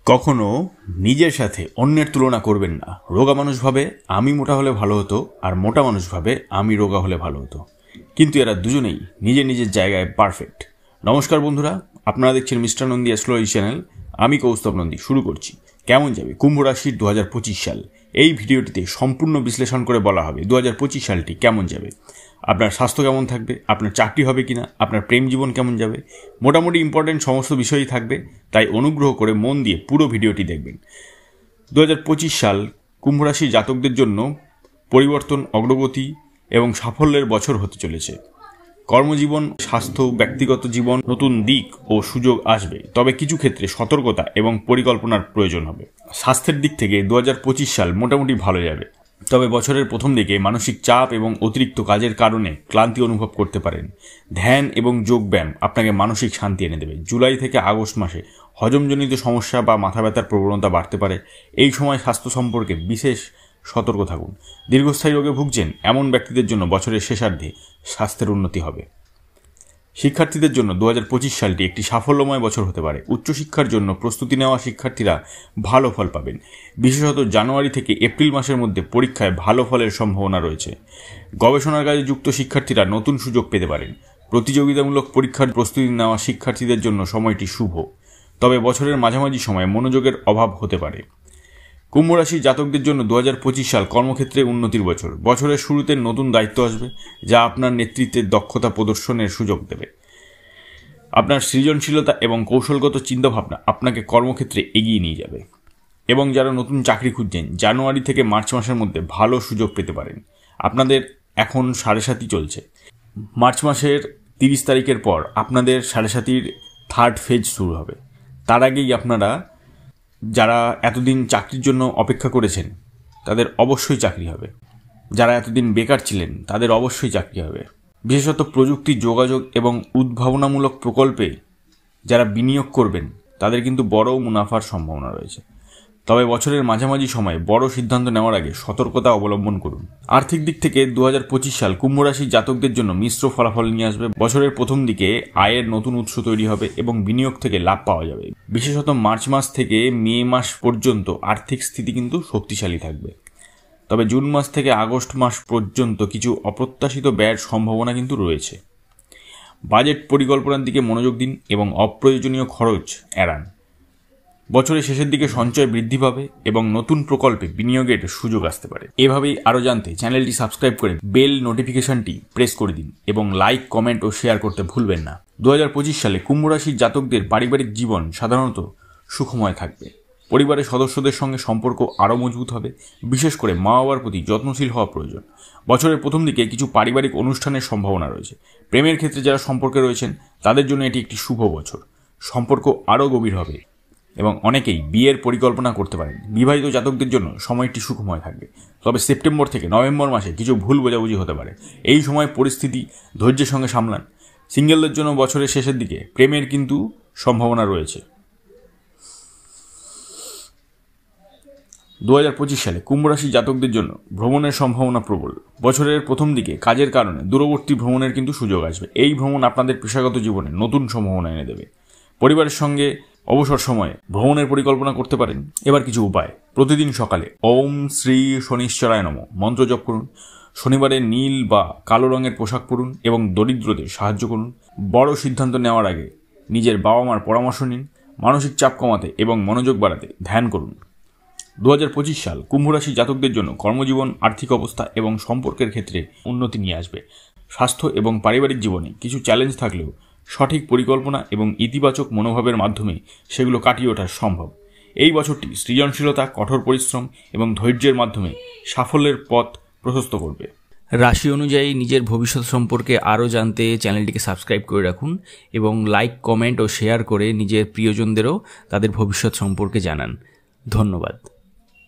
কখনো নিজের সাথে অন্যের তুলনা করবেন না। রোগা মানুষ ভাবে আমি মোটা হলে ভালো হতো, আর মোটা মানুষ ভাবে আমি রোগা হলে ভালো হতো, কিন্তু এরা দুজনেই নিজের নিজের জায়গায় পারফেক্ট। নমস্কার বন্ধুরা, আপনারা দেখছেন মিস্টার নন্দী অ্যাস্ট্রোলজি চ্যানেল। আমি কৌস্তব নন্দী। শুরু করছি। কেমন যাবে কুম্ভ রাশির 2025 সাল। এই ভিডিওটিতে সম্পূর্ণ বিশ্লেষণ করে বলা হবে 2025 সালটি কেমন যাবে। আপনার স্বাস্থ্য কেমন থাকবে, আপনার চাকরি হবে কিনা, আপনার প্রেম জীবন কেমন যাবে, মোটামুটি ইম্পর্টেন্ট সমস্ত বিষয়ই থাকবে। তাই অনুগ্রহ করে মন দিয়ে পুরো ভিডিওটি দেখবেন। 2025 সাল কুম্ভ রাশির জাতকদের জন্য পরিবর্তন, অগ্রগতি এবং সাফল্যের বছর হতে চলেছে। কর্মজীবন, স্বাস্থ্য, ব্যক্তিগত জীবন নতুন দিক ও সুযোগ আসবে, তবে কিছু ক্ষেত্রে সতর্কতা এবং পরিকল্পনার প্রয়োজন হবে। স্বাস্থ্যের দিক থেকে 2025 সাল মোটামুটি ভালো যাবে, তবে বছরের প্রথম দিকে মানসিক চাপ এবং অতিরিক্ত কাজের কারণে ক্লান্তি অনুভব করতে পারেন। ধ্যান এবং যোগব্যায়াম আপনাকে মানসিক শান্তি এনে দেবে। জুলাই থেকে আগস্ট মাসে হজমজনিত সমস্যা বা মাথা ব্যথার প্রবণতা বাড়তে পারে। এই সময় স্বাস্থ্য সম্পর্কে বিশেষ সতর্ক থাকুন। দীর্ঘস্থায়ী রোগে ভুগছেন এমন ব্যক্তিদের জন্য বছরের শেষার্ধে স্বাস্থ্যের উন্নতি হবে। শিক্ষার্থীদের জন্য 2025 সালটি একটি সাফল্যময় বছর হতে পারে। উচ্চশিক্ষার জন্য প্রস্তুতি নেওয়া শিক্ষার্থীরা ভালো ফল পাবেন। বিশেষত জানুয়ারি থেকে এপ্রিল মাসের মধ্যে পরীক্ষায় ভালো ফলের সম্ভাবনা রয়েছে। গবেষণার কাজে যুক্ত শিক্ষার্থীরা নতুন সুযোগ পেতে পারেন। প্রতিযোগিতামূলক পরীক্ষার প্রস্তুতি নেওয়া শিক্ষার্থীদের জন্য সময়টি শুভ, তবে বছরের মাঝামাঝি সময়ে মনোযোগের অভাব হতে পারে। কুম্ভ রাশির জাতকদের জন্য 2025 সাল কর্মক্ষেত্রে উন্নতির বছর। বছরের শুরুতে নতুন দায়িত্ব আসবে, যা আপনার নেতৃত্বের দক্ষতা প্রদর্শনের সুযোগ দেবে। আপনার সৃজনশীলতা এবং কৌশলগত চিন্তাভাবনা আপনাকে কর্মক্ষেত্রে এগিয়ে নিয়ে যাবে। এবং যারা নতুন চাকরি খুঁজছেন, জানুয়ারি থেকে মার্চ মাসের মধ্যে ভালো সুযোগ পেতে পারেন। আপনাদের এখন 7.5 চলছে। মার্চ মাসের 30 তারিখের পর আপনাদের 7.5 থার্ড ফেজ শুরু হবে। তার আগেই আপনারা যারা এতদিন চাকরির জন্য অপেক্ষা করেছেন তাদের অবশ্যই চাকরি হবে। যারা এতদিন বেকার ছিলেন তাদের অবশ্যই চাকরি হবে। বিশেষত প্রযুক্তি, যোগাযোগ এবং উদ্ভাবনামূলক প্রকল্পে যারা বিনিয়োগ করবেন তাদের কিন্তু বড় মুনাফার সম্ভাবনা রয়েছে। তবে বছরের মাঝামাঝি সময়ে বড় সিদ্ধান্ত নেওয়ার আগে সতর্কতা অবলম্বন করুন। আর্থিক দিক থেকে 2025 সাল কুম্ভ রাশির জাতকদের জন্য মিশ্র ফলাফল নিয়ে আসবে। বছরের প্রথম দিকে আয়ের নতুন উৎস তৈরি হবে এবং বিনিয়োগ থেকে লাভ পাওয়া যাবে। বিশেষত মার্চ মাস থেকে মে মাস পর্যন্ত আর্থিক স্থিতি কিন্তু শক্তিশালী থাকবে। তবে জুন মাস থেকে আগস্ট মাস পর্যন্ত কিছু অপ্রত্যাশিত ব্যয়ের সম্ভাবনা কিন্তু রয়েছে। বাজেট পরিকল্পনার দিকে মনোযোগ দিন এবং অপ্রয়োজনীয় খরচ এড়ান। বছরের শেষের দিকে সঞ্চয় বৃদ্ধি পাবে এবং নতুন প্রকল্পে বিনিয়োগের সুযোগ আসতে পারে। এভাবেই আরও জানতে চ্যানেলটি সাবস্ক্রাইব করে বেল নোটিফিকেশনটি প্রেস করে দিন এবং লাইক, কমেন্ট ও শেয়ার করতে ভুলবেন না। 2025 সালে কুম্ভ রাশির জাতকদের পারিবারিক জীবন সাধারণত সুখময় থাকবে। পরিবারের সদস্যদের সঙ্গে সম্পর্ক আরও মজবুত হবে। বিশেষ করে মা বাবার প্রতি যত্নশীল হওয়া প্রয়োজন। বছরের প্রথম দিকে কিছু পারিবারিক অনুষ্ঠানের সম্ভাবনা রয়েছে। প্রেমের ক্ষেত্রে যারা সম্পর্কে রয়েছেন তাদের জন্য এটি একটি শুভ বছর। সম্পর্ক আরও গভীর হবে এবং অনেকেই বিয়ের পরিকল্পনা করতে পারেন। বিবাহিত জাতকদের জন্য সময়টি সুখময় থাকবে, তবে সেপ্টেম্বর থেকে নভেম্বর মাসে কিছু ভুল বোঝাবুঝি হতে পারে। এই সময় পরিস্থিতি ধৈর্যের সঙ্গে সামলান। সিঙ্গেলদের জন্য বছরের শেষের দিকে প্রেমের কিন্তু সম্ভাবনা রয়েছে। 2025 সালে কুম্ভ রাশির জাতকদের জন্য ভ্রমণের সম্ভাবনা প্রবল। বছরের প্রথম দিকে কাজের কারণে দূরবর্তী ভ্রমণের কিন্তু সুযোগ আসবে। এই ভ্রমণ আপনাদের পেশাগত জীবনে নতুন সম্ভাবনা এনে দেবে। পরিবারের সঙ্গে অবসর সময়ে ভ্রমণের পরিকল্পনা করতে পারেন। এবার কিছু উপায়। প্রতিদিন সকালে ওম শ্রী শনিশ্চরায় নমঃ মন্ত্র জপ করুন। শনিবারে নীল বা কালো রঙের পোশাক পরুন এবং দরিদ্রদের সাহায্য করুন। বড় সিদ্ধান্ত নেওয়ার আগে নিজের বাবা মার পরামর্শ নিন। মানসিক চাপ কমাতে এবং মনোযোগ বাড়াতে ধ্যান করুন। 2025 সাল কুম্ভ রাশি জাতকদের জন্য কর্মজীবন, আর্থিক অবস্থা এবং সম্পর্কের ক্ষেত্রে উন্নতি নিয়ে আসবে। স্বাস্থ্য এবং পারিবারিক জীবনে কিছু চ্যালেঞ্জ থাকলেও সঠিক পরিকল্পনা এবং ইতিবাচক মনোভাবের মাধ্যমে সেগুলো কাটিয়ে ওঠা সম্ভব। এই বছরটি সৃজনশীলতা, কঠোর পরিশ্রম এবং ধৈর্যের মাধ্যমে সাফল্যের পথ প্রশস্ত করবে। রাশি অনুযায়ী নিজের ভবিষ্যৎ সম্পর্কে আরও জানতে চ্যানেলটিকে সাবস্ক্রাইব করে রাখুন এবং লাইক, কমেন্ট ও শেয়ার করে নিজের প্রিয়জনদেরও তাদের ভবিষ্যৎ সম্পর্কে জানান। ধন্যবাদ।